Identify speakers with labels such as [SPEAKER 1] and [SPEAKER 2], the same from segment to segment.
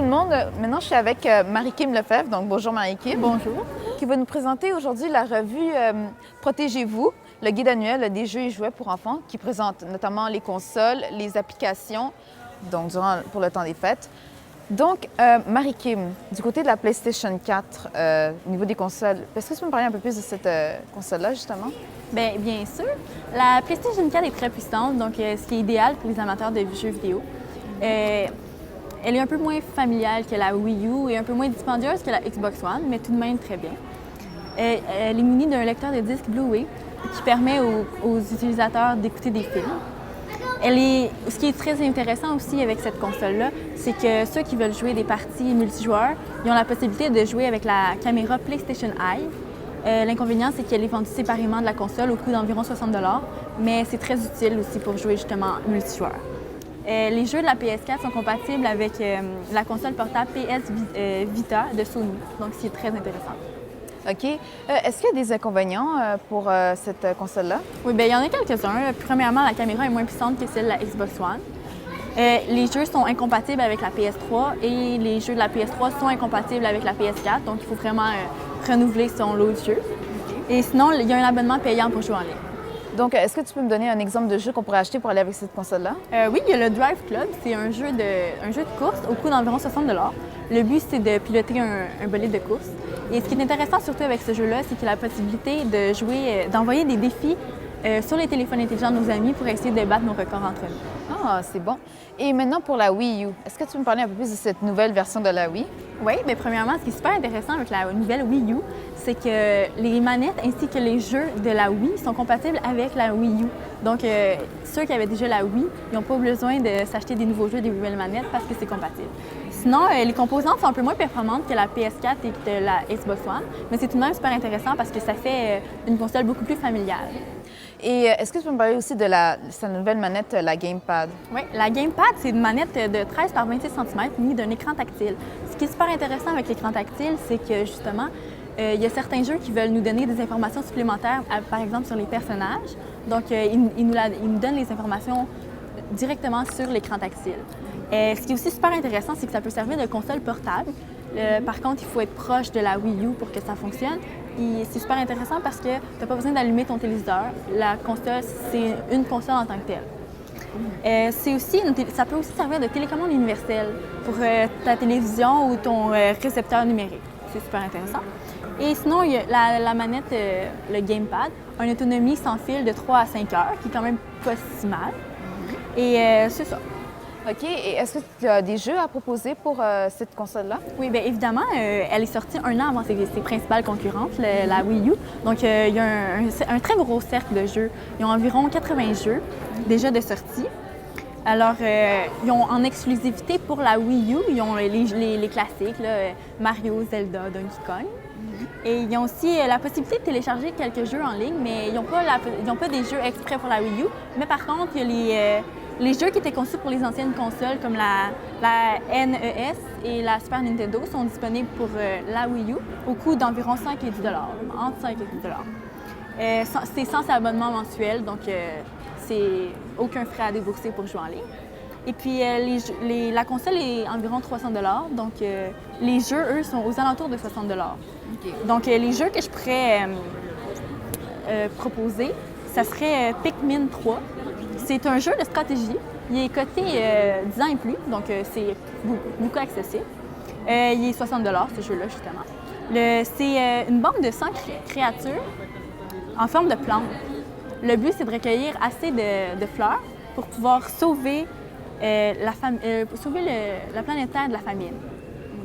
[SPEAKER 1] le monde. Maintenant, je suis avec Marie-Kim Lefebvre. Donc, bonjour Marie-Kim.
[SPEAKER 2] Bonjour.
[SPEAKER 1] Qui va nous présenter aujourd'hui la revue Protégez-vous, le guide annuel des jeux et jouets pour enfants, qui présente notamment les consoles, les applications, donc pour le temps des fêtes. Donc, Marie-Kim, du côté de la PlayStation 4, au niveau des consoles, est-ce que tu peux me parler un peu plus de cette console-là, justement?
[SPEAKER 2] Bien sûr. La PlayStation 4 est très puissante, donc ce qui est idéal pour les amateurs de jeux vidéo. Elle est un peu moins familiale que la Wii U et un peu moins dispendieuse que la Xbox One, mais tout de même très bien. Elle est munie d'un lecteur de disque Blu-ray qui permet aux utilisateurs d'écouter des films. Ce qui est très intéressant aussi avec cette console-là, c'est que ceux qui veulent jouer des parties multijoueurs, ils ont la possibilité de jouer avec la caméra PlayStation Eye. L'inconvénient, c'est qu'elle est vendue séparément de la console au coût d'environ 60 $, mais c'est très utile aussi pour jouer justement multijoueur. Les jeux de la PS4 sont compatibles avec la console portable PS Vita de Sony, donc c'est très intéressant.
[SPEAKER 1] OK. Est-ce qu'il y a des inconvénients pour cette console-là?
[SPEAKER 2] Oui, bien, il y en a quelques-uns. Premièrement, la caméra est moins puissante que celle de la Xbox One. Les jeux sont incompatibles avec la PS3 et les jeux de la PS3 sont incompatibles avec la PS4, donc il faut vraiment renouveler son lot de jeux. Et sinon, il y a un abonnement payant pour jouer en ligne.
[SPEAKER 1] Donc, est-ce que tu peux me donner un exemple de jeu qu'on pourrait acheter pour aller avec cette console-là?
[SPEAKER 2] Oui, il y a le Drive Club. C'est un jeu de course au coût d'environ 60 $. Le but, c'est de piloter un bolide de course. Et ce qui est intéressant surtout avec ce jeu-là, c'est qu'il a la possibilité de jouer, d'envoyer des défis sur les téléphones intelligents de nos amis pour essayer de battre nos records entre nous.
[SPEAKER 1] Ah, c'est bon. Et maintenant pour la Wii U, est-ce que tu peux me parler un peu plus de cette nouvelle version de la Wii?
[SPEAKER 2] Oui, bien premièrement, ce qui est super intéressant avec la nouvelle Wii U, c'est que les manettes ainsi que les jeux de la Wii sont compatibles avec la Wii U. Donc, ceux qui avaient déjà la Wii, ils n'ont pas besoin de s'acheter des nouveaux jeux, des nouvelles manettes parce que c'est compatible. Sinon, les composantes sont un peu moins performantes que la PS4 et que la Xbox One, mais c'est tout de même super intéressant parce que ça fait une console beaucoup plus familiale.
[SPEAKER 1] Et est-ce que tu peux me parler aussi de sa nouvelle manette, la Gamepad?
[SPEAKER 2] Oui, la Gamepad, c'est une manette de 13 par 26 cm munie d'un écran tactile. Ce qui est super intéressant avec l'écran tactile, c'est que justement, il y a certains jeux qui veulent nous donner des informations supplémentaires, par exemple sur les personnages. Donc, ils nous donnent les informations directement sur l'écran tactile. Ce qui est aussi super intéressant, c'est que ça peut servir de console portable. Par contre, il faut être proche de la Wii U pour que ça fonctionne. C'est super intéressant parce que tu n'as pas besoin d'allumer ton téléviseur. La console, c'est une console en tant que telle. Ça peut aussi servir de télécommande universelle pour ta télévision ou ton récepteur numérique. C'est super intéressant. Et sinon, il y a la manette, le Gamepad, a une autonomie sans fil de 3 à 5 heures, qui est quand même pas si mal. Et c'est ça.
[SPEAKER 1] OK. Et est-ce que tu as des jeux à proposer pour cette console-là?
[SPEAKER 2] Oui, bien évidemment, elle est sortie un an avant ses principales concurrentes, la Wii U. Donc, il y a un très gros cercle de jeux. Ils ont environ 80 jeux déjà de sortie. Alors, ils ont en exclusivité pour la Wii U, ils ont les classiques, là, Mario, Zelda, Donkey Kong. Et ils ont aussi la possibilité de télécharger quelques jeux en ligne, mais ils n'ont pas des jeux exprès pour la Wii U. Mais par contre, il y a les jeux qui étaient conçus pour les anciennes consoles, comme la NES et la Super Nintendo, sont disponibles pour la Wii U au coût d'environ 5 et 10 $, entre 5 et 10 $. C'est sans abonnement mensuel, donc c'est aucun frais à débourser pour jouer en ligne. Et puis, la console est environ 300 $, donc les jeux, eux, sont aux alentours de 60 $.
[SPEAKER 1] Okay.
[SPEAKER 2] Donc, les jeux que je pourrais proposer, ça serait Pikmin 3. C'est un jeu de stratégie. Il est coté 10 ans et plus, donc c'est beaucoup accessible. Il est 60 $, ce jeu-là, justement. C'est une bande de 100 créatures en forme de plantes. Le but, c'est de recueillir assez de fleurs pour pouvoir sauver la planète Terre de la famine.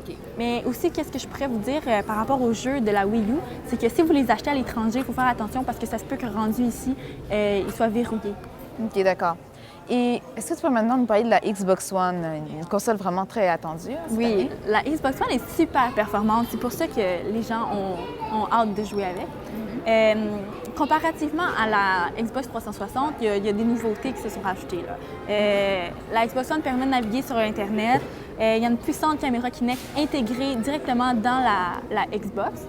[SPEAKER 1] Okay.
[SPEAKER 2] Mais aussi, qu'est-ce que je pourrais vous dire par rapport aux jeux de la Wii U, c'est que si vous les achetez à l'étranger, il faut faire attention parce que ça se peut que rendu ici, ils soient verrouillés.
[SPEAKER 1] OK, d'accord. Et est-ce que tu peux maintenant nous parler de la Xbox One, une console vraiment très attendue?
[SPEAKER 2] Oui,
[SPEAKER 1] année?
[SPEAKER 2] la Xbox One est super performante. C'est pour ça que les gens ont hâte de jouer avec. Comparativement à la Xbox 360, il y a des nouveautés qui se sont rajoutées, là. La Xbox One permet de naviguer sur Internet. Il y a une puissante caméra Kinect intégrée directement dans la Xbox.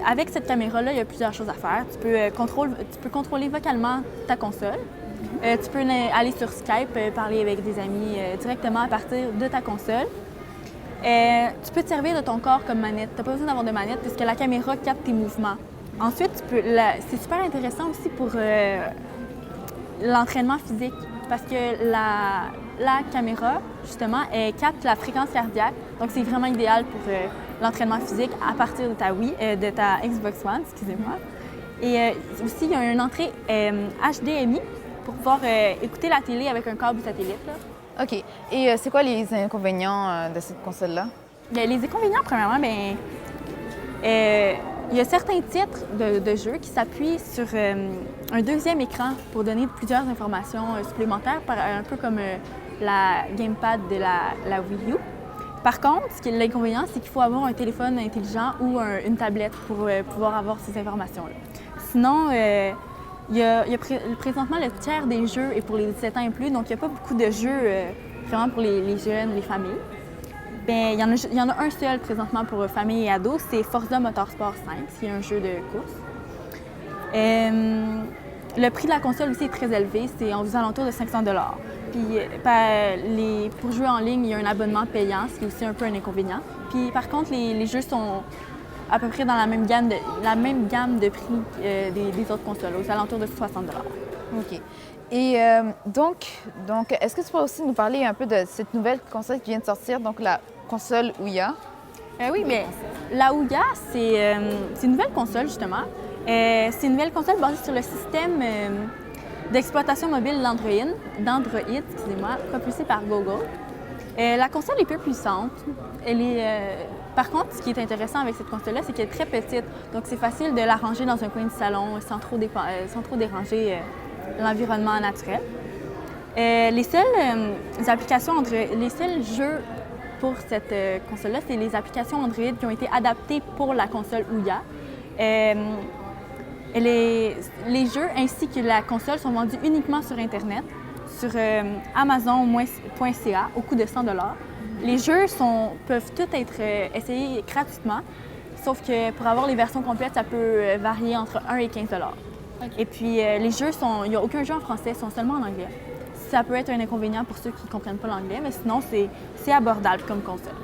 [SPEAKER 2] Avec cette caméra-là, il y a plusieurs choses à faire. Tu peux contrôler vocalement ta console. Tu peux aller sur Skype, parler avec des amis directement à partir de ta console. Tu peux te servir de ton corps comme manette. Tu n'as pas besoin d'avoir de manette puisque la caméra capte tes mouvements. Ensuite, c'est super intéressant aussi pour l'entraînement physique parce que la caméra, justement, elle capte la fréquence cardiaque. Donc, c'est vraiment idéal pour l'entraînement physique à partir de ta Wii, de ta Xbox One, excusez-moi. Et aussi, il y a une entrée HDMI pour pouvoir écouter la télé avec un câble satellite. Là.
[SPEAKER 1] OK. Et c'est quoi les inconvénients de cette console-là?
[SPEAKER 2] Bien, les inconvénients, premièrement, bien, il y a certains titres de jeux qui s'appuient sur un deuxième écran pour donner plusieurs informations supplémentaires, un peu comme la gamepad de la Wii U. Par contre, l'inconvénient, c'est qu'il faut avoir un téléphone intelligent ou une tablette pour pouvoir avoir ces informations-là. Sinon, il y a présentement le tiers des jeux est pour les 17 ans et plus, donc il n'y a pas beaucoup de jeux vraiment pour les jeunes, les familles. Bien, il y en a un seul présentement pour famille et ados, c'est Forza Motorsport 5, qui est un jeu de course. Le prix de la console aussi est très élevé, c'est aux alentours de 500 $. Puis pour jouer en ligne, il y a un abonnement payant, ce qui est aussi un peu un inconvénient. Puis par contre, les jeux sont à peu près dans la même gamme de prix des autres consoles, aux alentours de 60 $.
[SPEAKER 1] OK. Et donc est-ce que tu pourrais aussi nous parler un peu de cette nouvelle console qui vient de sortir, donc la console Ouya?
[SPEAKER 2] Oui, bien, la Ouya, c'est une nouvelle console, justement. C'est une nouvelle console basée sur le système d'exploitation mobile d'Android, excusez-moi, propulsé par Google. La console est peu puissante. Par contre, ce qui est intéressant avec cette console-là, c'est qu'elle est très petite. Donc, c'est facile de la ranger dans un coin du salon sans trop déranger l'environnement naturel. Les seuls jeux pour cette console-là, c'est les applications Android qui ont été adaptées pour la console Ouya. Les jeux ainsi que la console sont vendus uniquement sur Internet, sur Amazon.ca au coût de 100 $. Les jeux peuvent tous être essayés gratuitement, sauf que pour avoir les versions complètes, ça peut varier entre 1 et 15 $. Okay. Et puis, les jeux il n'y a aucun jeu en français, ils sont seulement en anglais. Ça peut être un inconvénient pour ceux qui ne comprennent pas l'anglais, mais sinon, c'est abordable comme console.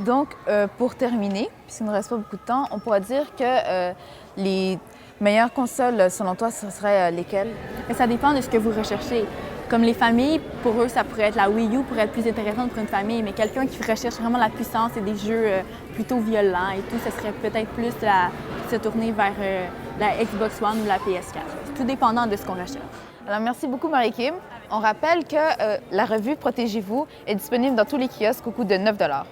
[SPEAKER 1] Donc, pour terminer, puisqu'il ne nous reste pas beaucoup de temps, on pourrait dire que les meilleures consoles, selon toi, ce seraient lesquelles?
[SPEAKER 2] Mais ça dépend de ce que vous recherchez. Comme les familles, pour eux, ça pourrait être la Wii U pourrait être plus intéressante pour une famille, mais quelqu'un qui recherche vraiment la puissance et des jeux plutôt violents et tout, ce serait peut-être plus se tourner vers la Xbox One ou la PS4. Tout dépendant de ce qu'on recherche.
[SPEAKER 1] Alors, merci beaucoup, Marie-Kim. On rappelle que la revue Protégez-vous est disponible dans tous les kiosques au coût de 9 $.